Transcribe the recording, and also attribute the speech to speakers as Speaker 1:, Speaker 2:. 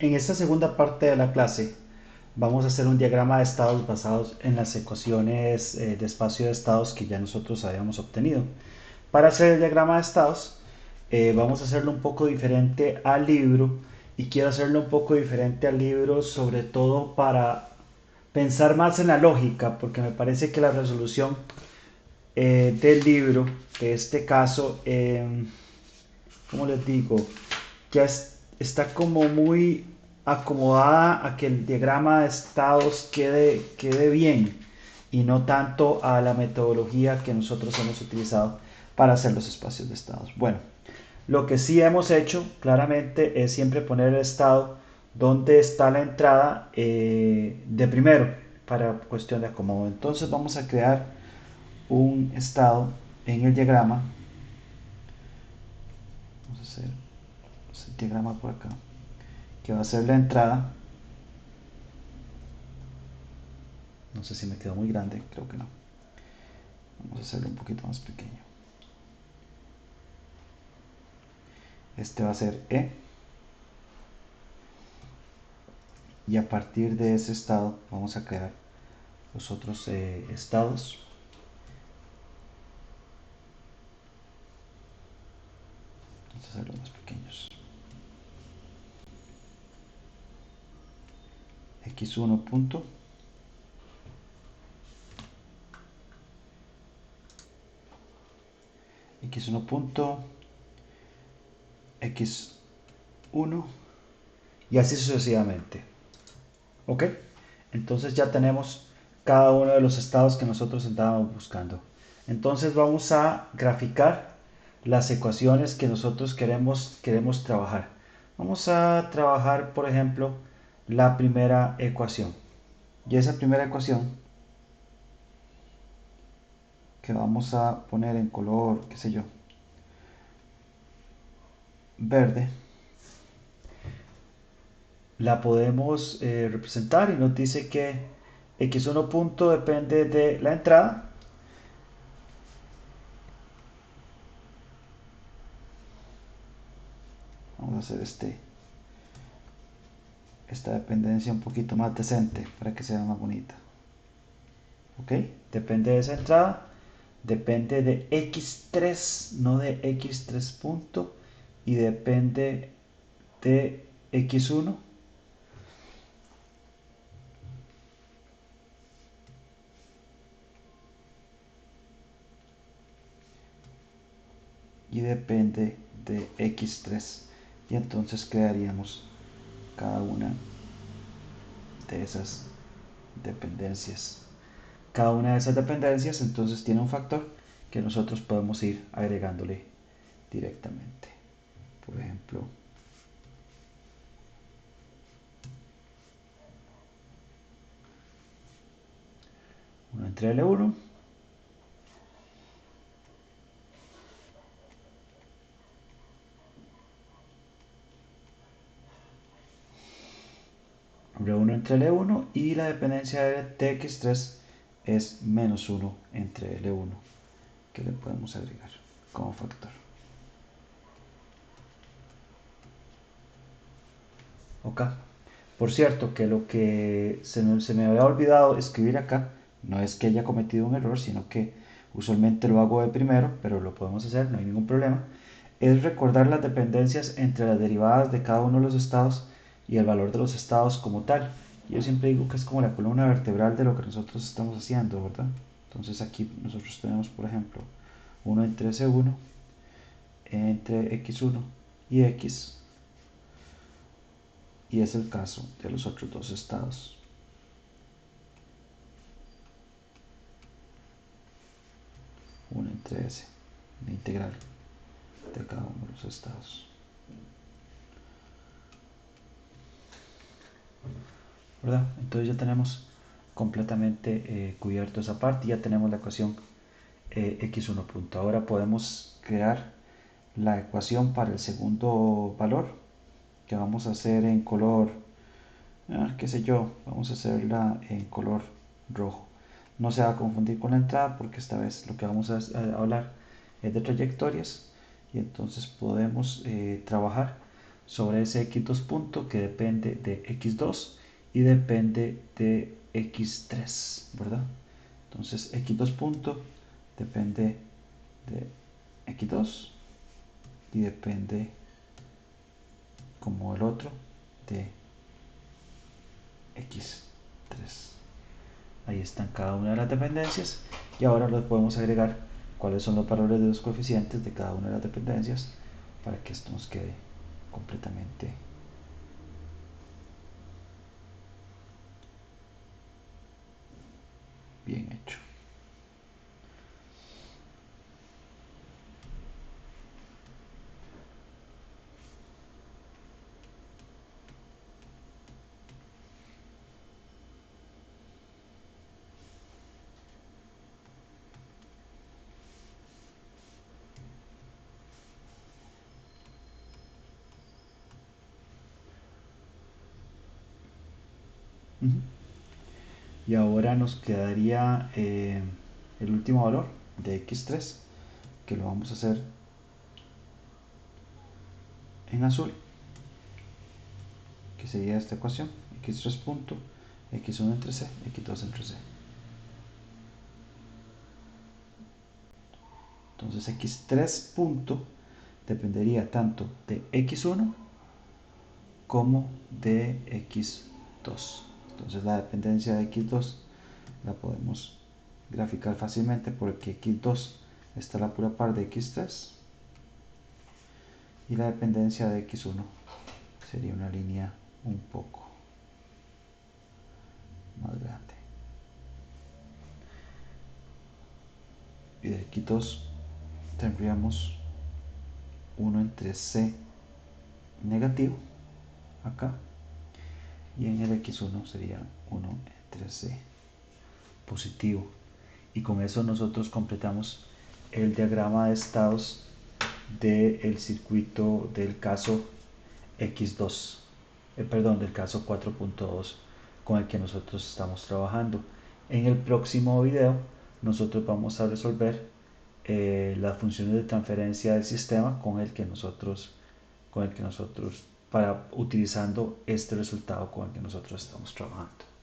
Speaker 1: En esta segunda parte de la clase vamos a hacer un diagrama de estados basados en las ecuaciones de espacio de estados que ya nosotros habíamos obtenido. Para hacer el diagrama de estados vamos a hacerlo un poco diferente al libro y quiero hacerlo un poco diferente al libro sobre todo para pensar más en la lógica porque me parece que la resolución del libro, de este caso, ¿cómo les digo? Ya está como muy acomodada a que el diagrama de estados quede bien y no tanto a la metodología que nosotros hemos utilizado para hacer los espacios de estados. Bueno, lo que sí hemos hecho claramente es siempre poner el estado donde está la entrada de primero para cuestión de acomodo. Entonces vamos a crear un estado en el diagrama. Vamos a hacer el diagrama por acá, que va a ser la entrada. No sé si me quedó muy grande, creo que no. Vamos a hacerlo un poquito más pequeño. Este va a ser E. Y a partir de ese estado vamos a crear los otros estados. Vamos a hacerlos más pequeños. X1 punto. X1 punto. X1. Y así sucesivamente. ¿Ok? Entonces ya tenemos cada uno de los estados que nosotros estábamos buscando. Entonces vamos a graficar las ecuaciones que nosotros queremos trabajar. Vamos a trabajar, por ejemplo, la primera ecuación. Y esa primera ecuación que vamos a poner en color, qué sé yo, verde, la podemos representar y nos dice que x1 punto depende de la entrada. Vamos a hacer esta dependencia un poquito más decente para que sea más bonita. ¿Ok? Depende de esa entrada, depende de x3, no de x3 punto, y depende de x1 y depende de x3. Y entonces crearíamos cada una de esas dependencias. Cada una de esas dependencias entonces tiene un factor que nosotros podemos ir agregándole directamente. Por ejemplo, uno entre L1 R1 entre L1 y la dependencia de Tx3 es menos 1 entre L1 que le podemos agregar como factor. Ok. Por cierto, que lo que se me había olvidado escribir acá, no es que haya cometido un error, sino que usualmente lo hago de primero, pero lo podemos hacer, no hay ningún problema, es recordar las dependencias entre las derivadas de cada uno de los estados y el valor de los estados como tal. Yo siempre digo que es como la columna vertebral de lo que nosotros estamos haciendo, ¿verdad? Entonces aquí nosotros tenemos, por ejemplo, 1 entre C1 entre X1 y X, y es el caso de los otros dos estados. 1 entre S, la integral de cada uno de los estados. ¿Verdad? Entonces ya tenemos completamente cubierto esa parte, ya tenemos la ecuación x1 punto. Ahora podemos crear la ecuación para el segundo valor, que vamos a hacer en color, qué sé yo, vamos a hacerla en color rojo. No se va a confundir con la entrada porque esta vez lo que vamos a hablar es de trayectorias y entonces podemos trabajar sobre ese x2 punto que depende de x2 y depende de x3, ¿verdad? Entonces x2 punto depende de x2 y depende como el otro de x3. Ahí están cada una de las dependencias y ahora les podemos agregar cuáles son los valores de los coeficientes de cada una de las dependencias para que esto nos quede completamente bien hecho. Uh -huh. Y ahora nos quedaría el último valor de x3, que lo vamos a hacer en azul, que sería esta ecuación, x3 punto, x1 entre c, x2 entre c. Entonces x3 punto dependería tanto de x1 como de x2. Entonces la dependencia de x2 la podemos graficar fácilmente porque x2 está a la pura par de x3 y la dependencia de x1 sería una línea un poco más grande. Y de x2 tendríamos 1 entre c negativo acá y en el x1 sería 1 entre c positivo. Y con eso nosotros completamos el diagrama de estados del circuito del caso X2, perdón, del caso 4.2 con el que nosotros estamos trabajando. En el próximo video nosotros vamos a resolver las funciones de transferencia del sistema con el que nosotros para utilizando este resultado con el que nosotros estamos trabajando.